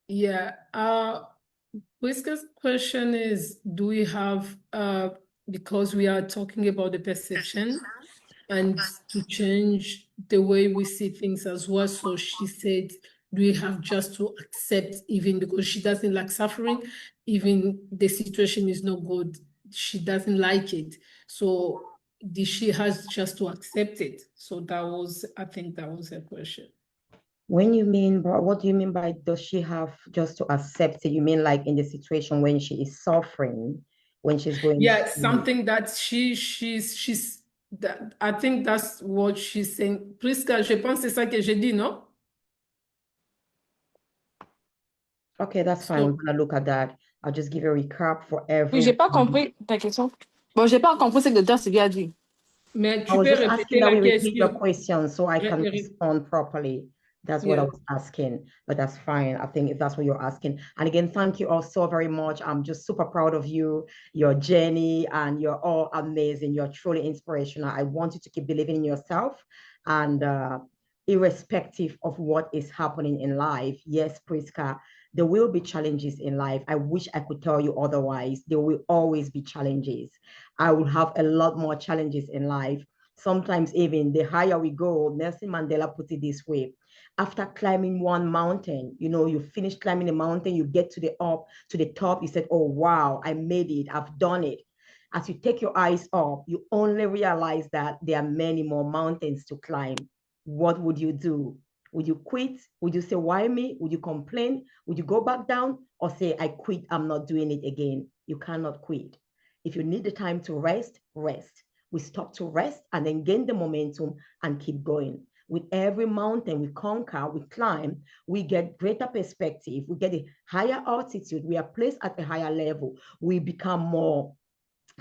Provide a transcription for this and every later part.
Yeah. Whiskers' question is, do we have, because we are talking about the perception and to change the way we see things as well. So she said, do we have just to accept, even because she doesn't like suffering, even the situation is not good, she doesn't like it. So she has just to accept it. So I think that was her question. When you mean, what do you mean by does she have just to accept it? You mean like in the situation when she is suffering, when she's going Yeah, through. something that she's that I think that's what she's saying. Prisca, je pense que c'est ça que j'ai dit, non? Okay, that's fine. We're So, gonna look at that. I'll just give a recap for Oui, j'ai pas everyone. compris ta question. Bon, j'ai pas compris ce que Docteur Sylvia a dit. mais I tu was peux just asking répéter that la we repeat your question. question so I can Ré- respond properly. That's what I Yeah. was asking, but that's fine. I think if that's what you're asking. And again, thank you all so very much. I'm just super proud of you, your journey, and you're all amazing. You're truly inspirational. I want you to keep believing in yourself and irrespective of what is happening in life. Yes, Priska, there will be challenges in life. I wish I could tell you otherwise. There will always be challenges. I will have a lot more challenges in life. Sometimes even the higher we go, Nelson Mandela put it this way. After climbing one mountain, you finish climbing the mountain, you get to the top, you said, oh wow, I made it, I've done it. As you take your eyes up, you only realize that there are many more mountains to climb. What would you do? Would you quit? Would you say, why me? Would you complain? Would you go back down or say, I quit, I'm not doing it again? You cannot quit. If you need the time to rest, rest. We stop to rest and then gain the momentum and keep going. With every mountain we conquer, we climb, we get greater perspective, we get a higher altitude, we are placed at a higher level, we become more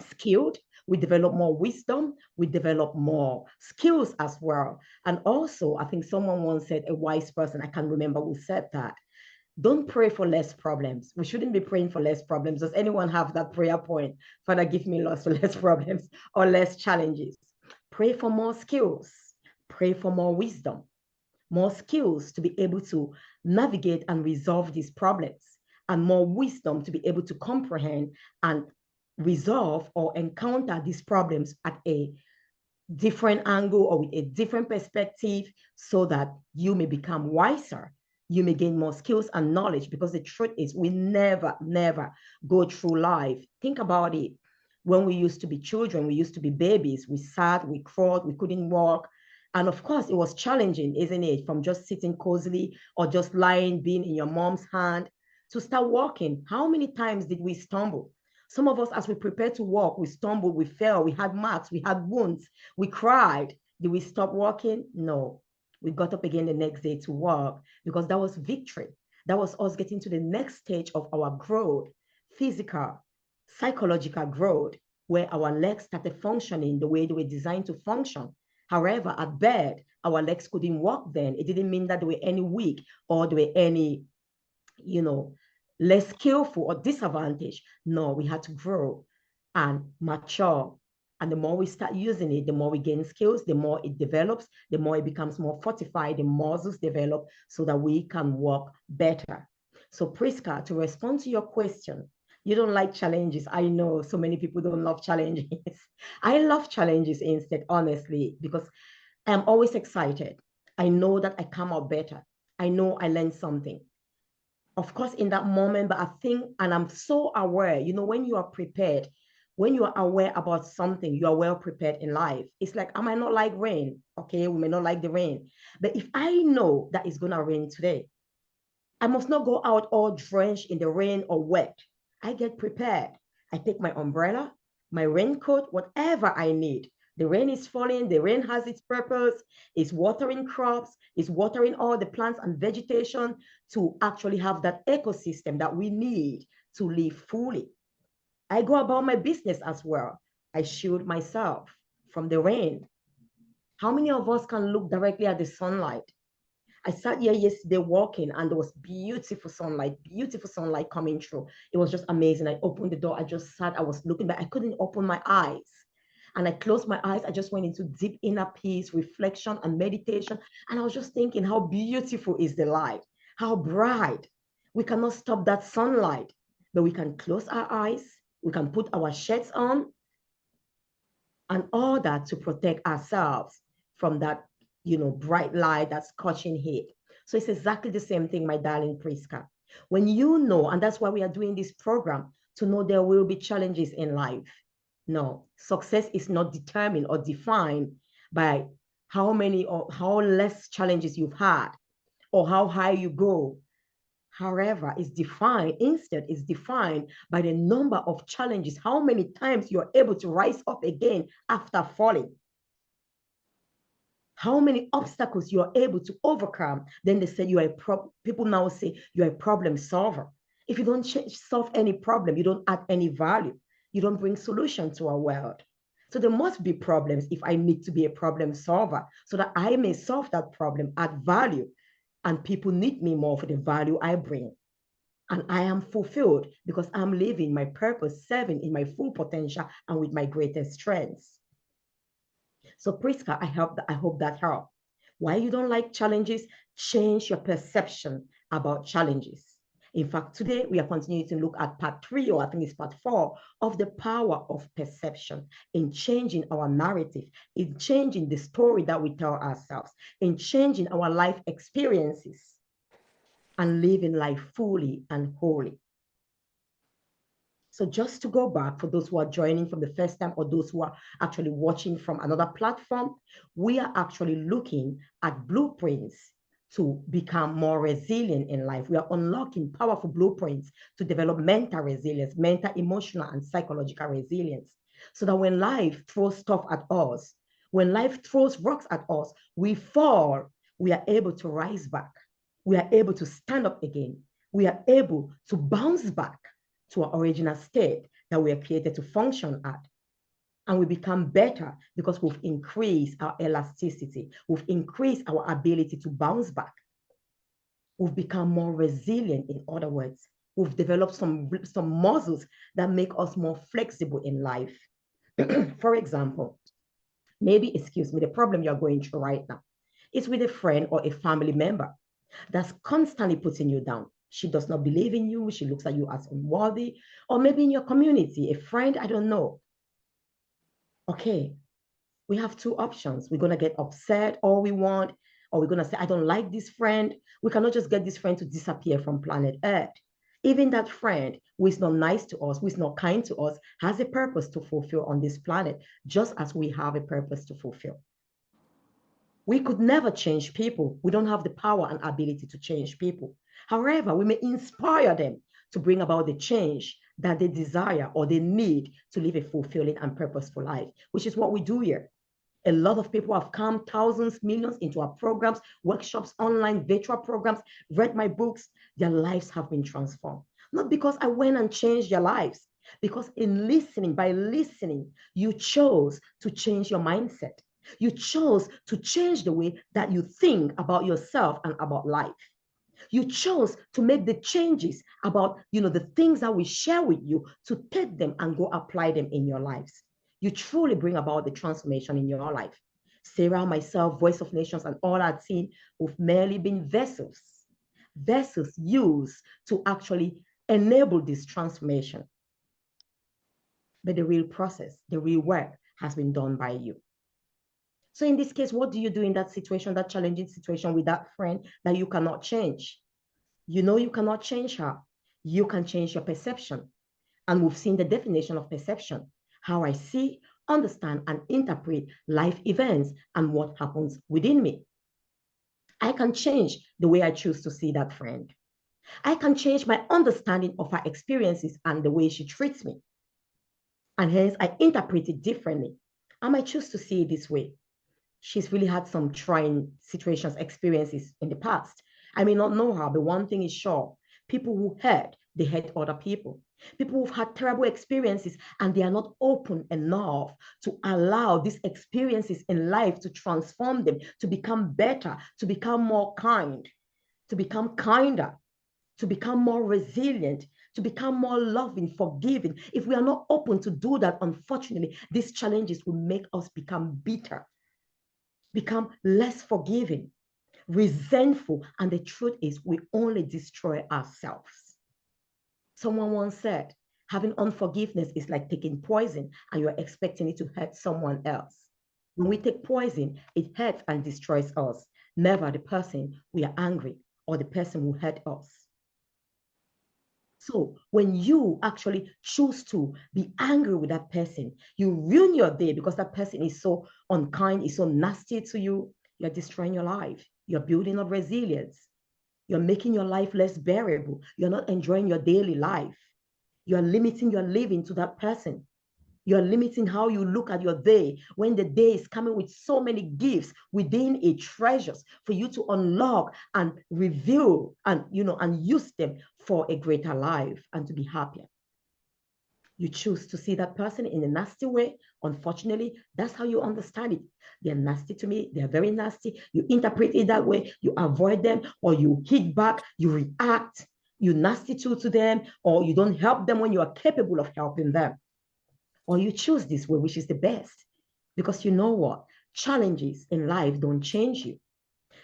skilled, we develop more wisdom, we develop more skills as well. And also, I think someone once said, a wise person, I can't remember who said that, don't pray for less problems. We shouldn't be praying for less problems. Does anyone have that prayer point? Father, give me lots of less problems or less challenges. Pray for more skills. Pray for more wisdom, more skills to be able to navigate and resolve these problems, and more wisdom to be able to comprehend and resolve or encounter these problems at a different angle or with a different perspective so that you may become wiser. You may gain more skills and knowledge because the truth is, we never, never go through life. Think about it. When we used to be children, we used to be babies. We sat, we crawled, we couldn't walk. And of course, it was challenging, isn't it? From just sitting cozily or just lying, being in your mom's hand to start walking. How many times did we stumble? Some of us, as we prepared to walk, we stumbled, we fell, we had marks, we had wounds, we cried. Did we stop walking? No. We got up again the next day to walk because that was victory. That was us getting to the next stage of our growth, physical, psychological growth, where our legs started functioning the way they were designed to function. However, at bed, our legs couldn't walk then. It didn't mean that they were any weak or they were any, you know, less skillful or disadvantaged. No, we had to grow and mature. And the more we start using it, the more we gain skills, the more it develops, the more it becomes more fortified, the muscles develop so that we can walk better. So, Priska, to respond to your question, you don't like challenges. I know so many people don't love challenges. I love challenges instead, honestly, because I'm always excited. I know that I come out better. I know I learned something, of course, in that moment, but I think, and I'm so aware, when you are prepared, when you are aware about something, you are well prepared in life. It's like, I might not like rain. Okay, we may not like the rain. But if I know that it's going to rain today, I must not go out all drenched in the rain or wet. I get prepared. I take my umbrella, my raincoat, whatever I need. The rain is falling, the rain has its purpose, it's watering crops, it's watering all the plants and vegetation to actually have that ecosystem that we need to live fully. I go about my business as well. I shield myself from the rain. How many of us can look directly at the sunlight? I sat here yesterday walking and there was beautiful sunlight coming through. It was just amazing. I opened the door. I just sat. I was looking back. I couldn't open my eyes. And I closed my eyes. I just went into deep inner peace, reflection, and meditation. And I was just thinking, how beautiful is the light? How bright. We cannot stop that sunlight, but we can close our eyes. We can put our shades on and all that to protect ourselves from that, bright light, that scorching heat. So it's exactly the same thing, my darling Priska. When you know, and that's why we are doing this program, to know there will be challenges in life. No, success is not determined or defined by how many or how less challenges you've had or how high you go. However, instead, it's defined by the number of challenges, how many times you're able to rise up again after falling. How many obstacles you're able to overcome. Then they say people now say you're a problem solver. If you don't solve any problem, you don't add any value. You don't bring solution to our world. So there must be problems if I need to be a problem solver so that I may solve that problem, add value, and people need me more for the value I bring. And I am fulfilled because I'm living my purpose, serving in my full potential and with my greatest strengths. So Priska, I hope that helped. Why you don't like challenges? Change your perception about challenges. In fact, today we are continuing to look at part 3, or I think it's part 4, of the power of perception in changing our narrative, in changing the story that we tell ourselves, in changing our life experiences and living life fully and wholly. So just to go back, for those who are joining from the first time or those who are actually watching from another platform, we are actually looking at blueprints to become more resilient in life. We are unlocking powerful blueprints to develop mental resilience, mental, emotional, and psychological resilience. So that when life throws stuff at us, when life throws rocks at us, we fall, we are able to rise back. We are able to stand up again. We are able to bounce back to our original state that we are created to function at. And we become better because we've increased our elasticity. We've increased our ability to bounce back. We've become more resilient, in other words. We've developed some muscles that make us more flexible in life. For example, maybe, the problem you're going through right now is with a friend or a family member that's constantly putting you down. She does not believe in you. She looks at you as unworthy. Or maybe in your community, a friend, I don't know. Okay, we have 2 options. We're going to get upset all we want, or we're going to say, I don't like this friend. We cannot just get this friend to disappear from planet Earth. Even that friend who is not nice to us, who is not kind to us, has a purpose to fulfill on this planet, just as we have a purpose to fulfill. We could never change people. We don't have the power and ability to change people. However, we may inspire them to bring about the change that they desire or they need to live a fulfilling and purposeful life, which is what we do here. A lot of people have come, thousands, millions, into our programs, workshops, online, virtual programs, read my books. Their lives have been transformed. Not because I went and changed their lives, because by listening, you chose to change your mindset. You chose to change the way that you think about yourself and about life. You chose to make the changes about, the things that we share with you, to take them and go apply them in your lives. You truly bring about the transformation in your life. Sarah, myself, Voice of Nations, and all our team, we've merely been vessels used to actually enable this transformation. But the real process, the real work has been done by you. So in this case, what do you do in that situation, that challenging situation with that friend that you cannot change? You know you cannot change her. You can change your perception. And we've seen the definition of perception, how I see, understand, and interpret life events and what happens within me. I can change the way I choose to see that friend. I can change my understanding of her experiences and the way she treats me. And hence, I interpret it differently. I might choose to see it this way. She's really had some trying situations, experiences in the past. I may not know her, but one thing is sure. People who hurt, they hurt other people. People who've had terrible experiences and they are not open enough to allow these experiences in life to transform them, to become better, to become more kind, to become kinder, to become more resilient, to become more loving, forgiving. If we are not open to do that, unfortunately, these challenges will make us become bitter, become less forgiving. resentful. And the truth is, we only destroy ourselves. Someone once said, having unforgiveness is like taking poison and you're expecting it to hurt someone else. When we take poison, it hurts and destroys us, never the person we are angry or the person who hurt us. So when you actually choose to be angry with that person, you ruin your day because that person is so unkind, is so nasty to you. You're destroying your life. You're building up resilience. You're making your life less bearable. You're not enjoying your daily life. You're limiting your living to that person. You're limiting how you look at your day when the day is coming with so many gifts within it, treasures for you to unlock and reveal and, and use them for a greater life and to be happier. You choose to see that person in a nasty way. Unfortunately, that's how you understand it. They're nasty to me. They're very nasty. You interpret it that way. You avoid them or you hit back. You react. You nasty to them or you don't help them when you are capable of helping them. Or you choose this way, which is the best. Because you know what? Challenges in life don't change you.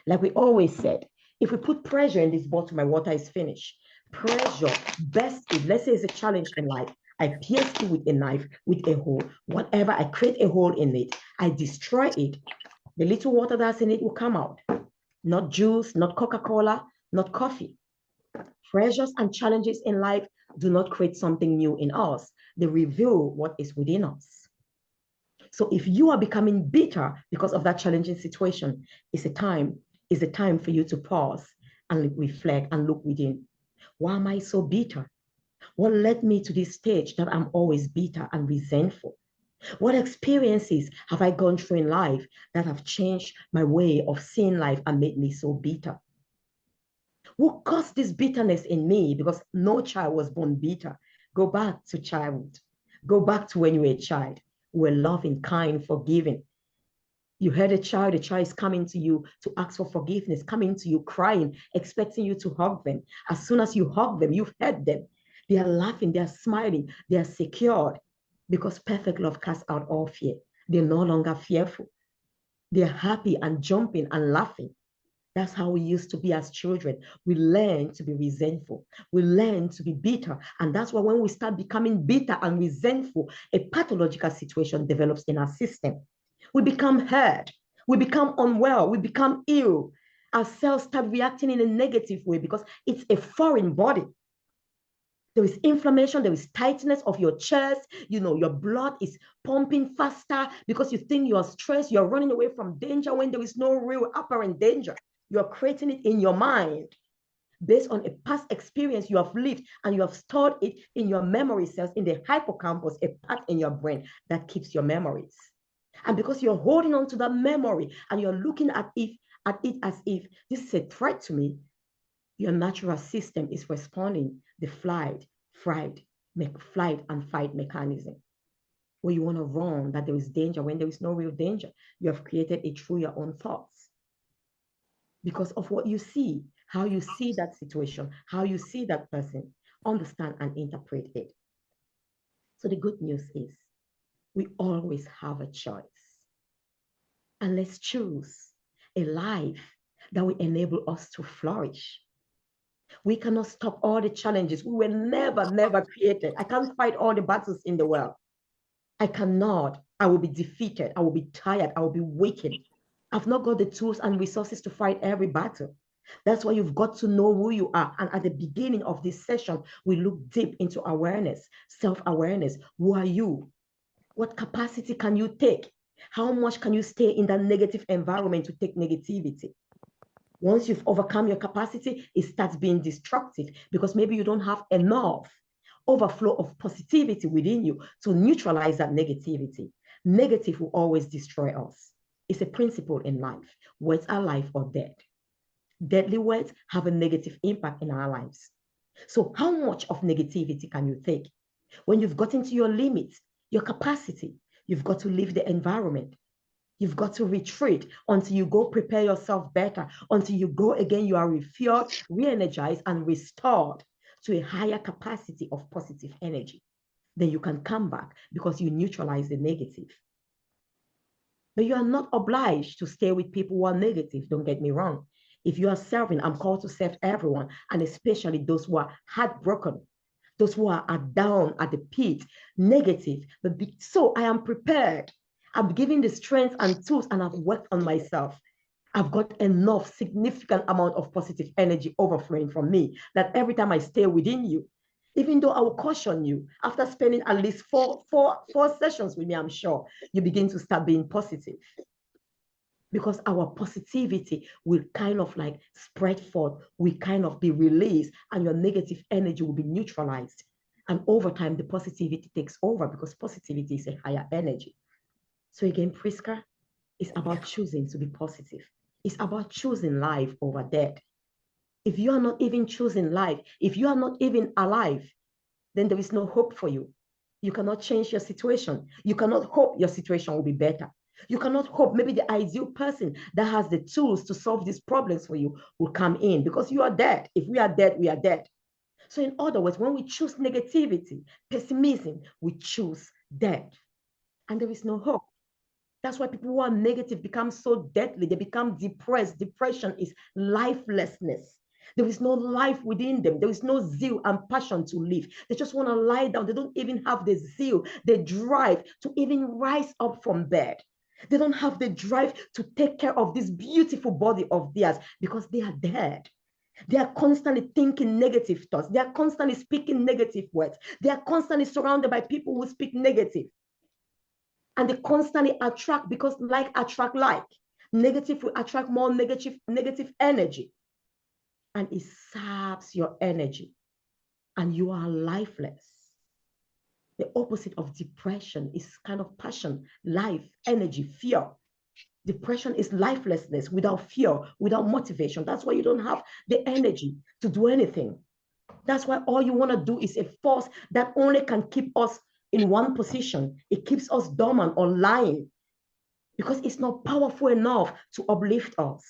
Like we always said, if we put pressure in this bottle, my water is finished. Pressure, best if, let's say it's a challenge in life, I pierce it with a knife, with a hole, whatever, I create a hole in it, I destroy it. The little water that's in it will come out. Not juice, not Coca-Cola, not coffee. Pressures and challenges in life do not create something new in us. They reveal what is within us. So if you are becoming bitter because of that challenging situation, it's a time for you to pause and reflect and look within. Why am I so bitter? What led me to this stage that I'm always bitter and resentful? What experiences have I gone through in life that have changed my way of seeing life and made me so bitter? What caused this bitterness in me? Because no child was born bitter. Go back to childhood. Go back to when you were a child. You were loving, kind, forgiving. You heard the child is coming to you to ask for forgiveness, coming to you crying, expecting you to hug them. As soon as you hug them, you've heard them. They are laughing, they are smiling, they are secured because perfect love casts out all fear. They're no longer fearful. They're happy and jumping and laughing. That's how we used to be as children. We learn to be resentful. We learn to be bitter. And that's why when we start becoming bitter and resentful, a pathological situation develops in our system. We become hurt. We become unwell. We become ill. Our cells start reacting in a negative way because it's a foreign body. There is inflammation, there is tightness of your chest, your blood is pumping faster because you think you're stressed, you're running away from danger when there is no real apparent danger. You're creating it in your mind based on a past experience you have lived and you have stored it in your memory cells in the hippocampus, a part in your brain that keeps your memories. And because you're holding on to that memory and you're looking at it as if this is a threat to me, your natural system is responding the flight and fight mechanism. Where you want to run, that there is danger when there is no real danger. You have created it through your own thoughts. Because of what you see, how you see that situation, how you see that person, understand and interpret it. So the good news is we always have a choice. And let's choose a life that will enable us to flourish. We cannot stop all the challenges. We were never created. I can't fight all the battles in the world. I cannot. I will be defeated. I will be tired. I will be weakened. I've not got the tools and resources to fight every battle. That's why you've got to know who you are. And at the beginning of this session, we look deep into awareness, self-awareness. Who are you? What capacity can you take? How much can you stay in that negative environment to take negativity? Once you've overcome your capacity, it starts being destructive because maybe you don't have enough overflow of positivity within you to neutralize that negativity. Negative will always destroy us. It's a principle in life. Words are life or death. Deadly words have a negative impact in our lives. So how much of negativity can you take? When you've gotten to your limits, your capacity, you've got to leave the environment. You've got to retreat until you go prepare yourself better. Until you go again, you are refueled, re-energized, and restored to a higher capacity of positive energy. Then you can come back because you neutralize the negative. But you are not obliged to stay with people who are negative, don't get me wrong. If you are serving, I'm called to serve everyone, and especially those who are heartbroken, those who are down at the pit, negative. So I am prepared. I'm given the strength and tools, and I've worked on myself. I've got enough significant amount of positive energy overflowing from me that every time I stay within you, even though I will caution you, after spending at least four sessions with me, I'm sure you begin to start being positive, because our positivity will kind of like spread forth, will kind of be released, and your negative energy will be neutralized. And over time, the positivity takes over, because positivity is a higher energy. So again, Priska, it's about choosing to be positive. It's about choosing life over death. If you are not even choosing life, if you are not even alive, then there is no hope for you. You cannot change your situation. You cannot hope your situation will be better. You cannot hope maybe the ideal person that has the tools to solve these problems for you will come in, because you are dead. If we are dead, we are dead. So in other words, when we choose negativity, pessimism, we choose death. And there is no hope. That's why people who are negative become so deadly. They become depressed. Depression is lifelessness. There is no life within them. There is no zeal and passion to live. They just want to lie down. They don't even have the zeal, the drive to even rise up from bed. They don't have the drive to take care of this beautiful body of theirs, because they are dead. They are constantly thinking negative thoughts. They are constantly speaking negative words. They are constantly surrounded by people who speak negative. And they constantly attract, because like attract like. Negative will attract more negative energy. And it saps your energy. And you are lifeless. The opposite of depression is kind of passion, life, energy, fear. Depression is lifelessness, without fear, without motivation. That's why you don't have the energy to do anything. That's why all you want to do is a force that only can keep us in one position. It keeps us dormant or lying, because it's not powerful enough to uplift us.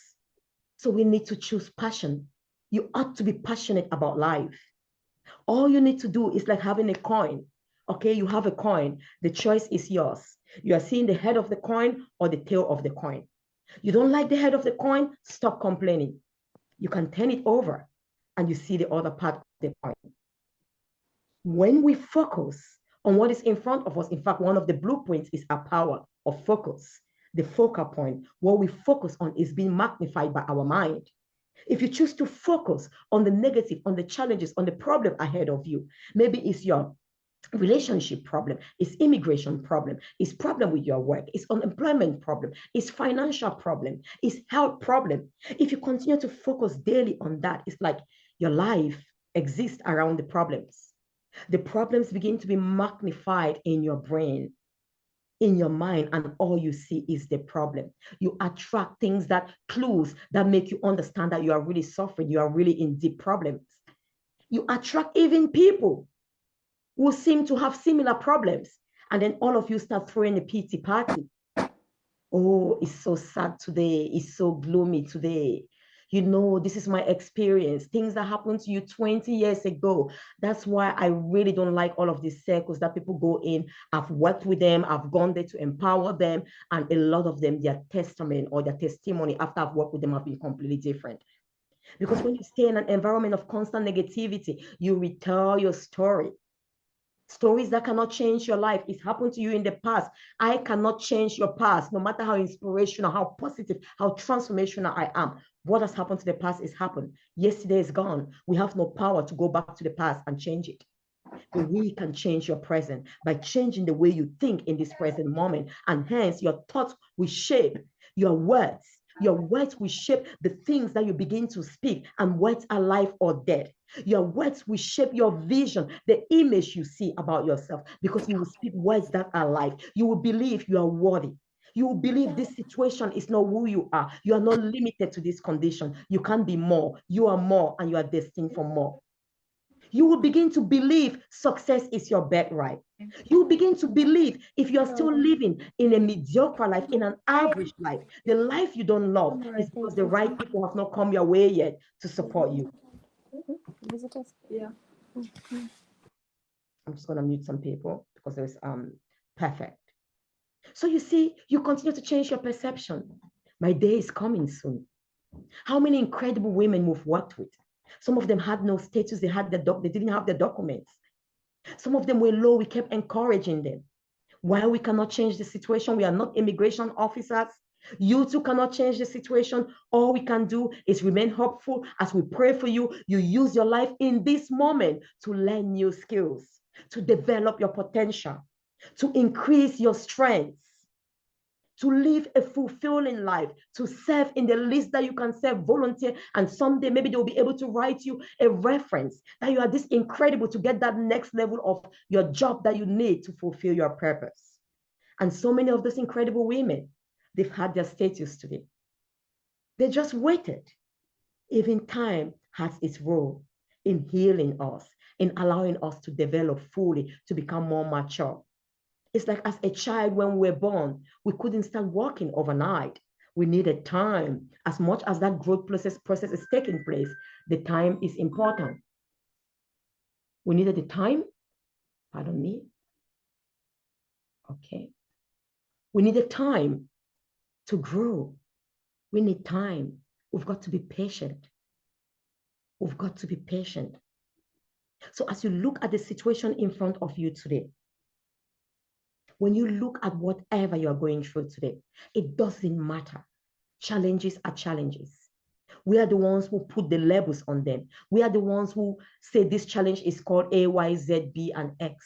So we need to choose passion. You ought to be passionate about life. All you need to do is like having a coin. Okay, you have a coin. The choice is yours. You are seeing the head of the coin or the tail of the coin. You don't like the head of the coin, stop complaining. You can turn it over and you see the other part of the coin. When we focus on what is in front of us, in fact, one of the blueprints is our power of focus. The focal point, what we focus on, is being magnified by our mind. If you choose to focus on the negative, on the challenges, on the problem ahead of you, maybe it's your relationship problem, it's immigration problem, it's problem with your work, it's unemployment problem, it's financial problem, it's health problem. If you continue to focus daily on that, it's like your life exists around the problems. The problems begin to be magnified in your brain, in your mind, and all you see is the problem. You attract things, that clues that make you understand that you are really suffering, you are really in deep problems. You attract even people who seem to have similar problems, and then all of you start throwing a pity party. Oh, it's so sad today, it's so gloomy today. You know, this is my experience, things that happened to you 20 years ago. That's why I really don't like all of these circles that people go in. I've worked with them, I've gone there to empower them, and a lot of them, their testament or their testimony after I've worked with them have been completely different. Because when you stay in an environment of constant negativity, you retell your story. Stories that cannot change your life. It's happened to you in the past. I cannot change your past, no matter how inspirational, how positive, how transformational I am. What has happened to the past is happened. Yesterday is gone. We have no power to go back to the past and change it. But we can change your present by changing the way you think in this present moment. And hence, your thoughts will shape your words. Your words will shape the things that you begin to speak, and words are life or death. Your words will shape your vision, the image you see about yourself, because you will speak words that are life. You will believe you are worthy. You will believe this situation is not who you are. You are not limited to this condition. You can be more. You are more, and you are destined for more. You will begin to believe success is your birthright. You will begin to believe if you are still living in a mediocre life, in an average life, the life you don't love is because the right people have not come your way yet to support you. Yeah. I'm just going to mute some people because there's perfect. So you see, you continue to change your perception. My day is coming soon. How many incredible women we've worked with? Some of them had no status, they didn't have the documents. Some of them were low, we kept encouraging them. Why we cannot change the situation? We are not immigration officers. You too cannot change the situation. All we can do is remain hopeful as we pray for you. You use your life in this moment to learn new skills, to develop your potential, to increase your strengths, to live a fulfilling life, to serve in the least that you can serve, volunteer, and someday maybe they'll be able to write you a reference that you are this incredible to get that next level of your job that you need to fulfill your purpose. And so many of those incredible women, they've had their status today. They just waited. Even time has its role in healing us, in allowing us to develop fully, to become more mature. It's like as a child, when we were born, we couldn't start walking overnight. We needed time. As much as that growth process is taking place, the time is important. We needed the time. Pardon me. Okay. We needed time to grow. We need time. We've got to be patient. We've got to be patient. So as you look at the situation in front of you today, when you look at whatever you're going through today, it doesn't matter. Challenges are challenges. We are the ones who put the labels on them. We are the ones who say this challenge is called A, Y, Z, B, and X.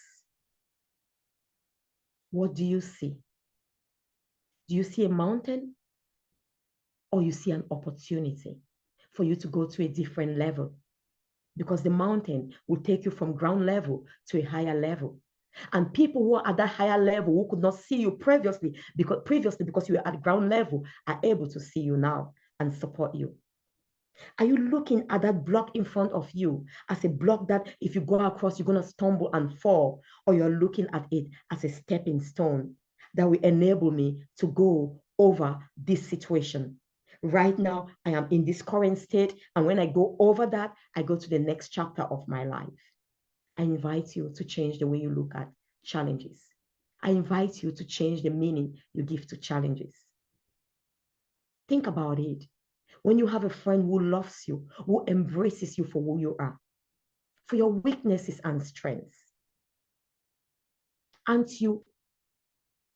What do you see? Do you see a mountain? Or you see an opportunity for you to go to a different level? Because the mountain will take you from ground level to a higher level. And people who are at that higher level, who could not see you previously because you were at ground level, are able to see you now and support you. Are you looking at that block in front of you as a block that if you go across, you're going to stumble and fall? Or you're looking at it as a stepping stone that will enable me to go over this situation? Right now, I am in this current state. And when I go over that, I go to the next chapter of my life. I invite you to change the way you look at challenges. I invite you to change the meaning you give to challenges. Think about it. When you have a friend who loves you, who embraces you for who you are, for your weaknesses and strengths, aren't you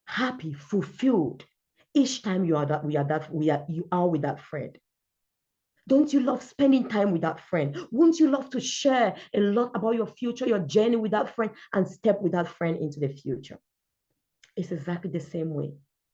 happy, fulfilled each time you are with that friend? Don't you love spending time with that friend? Wouldn't you love to share a lot about your future, your journey with that friend, and step with that friend into the future? It's exactly the same way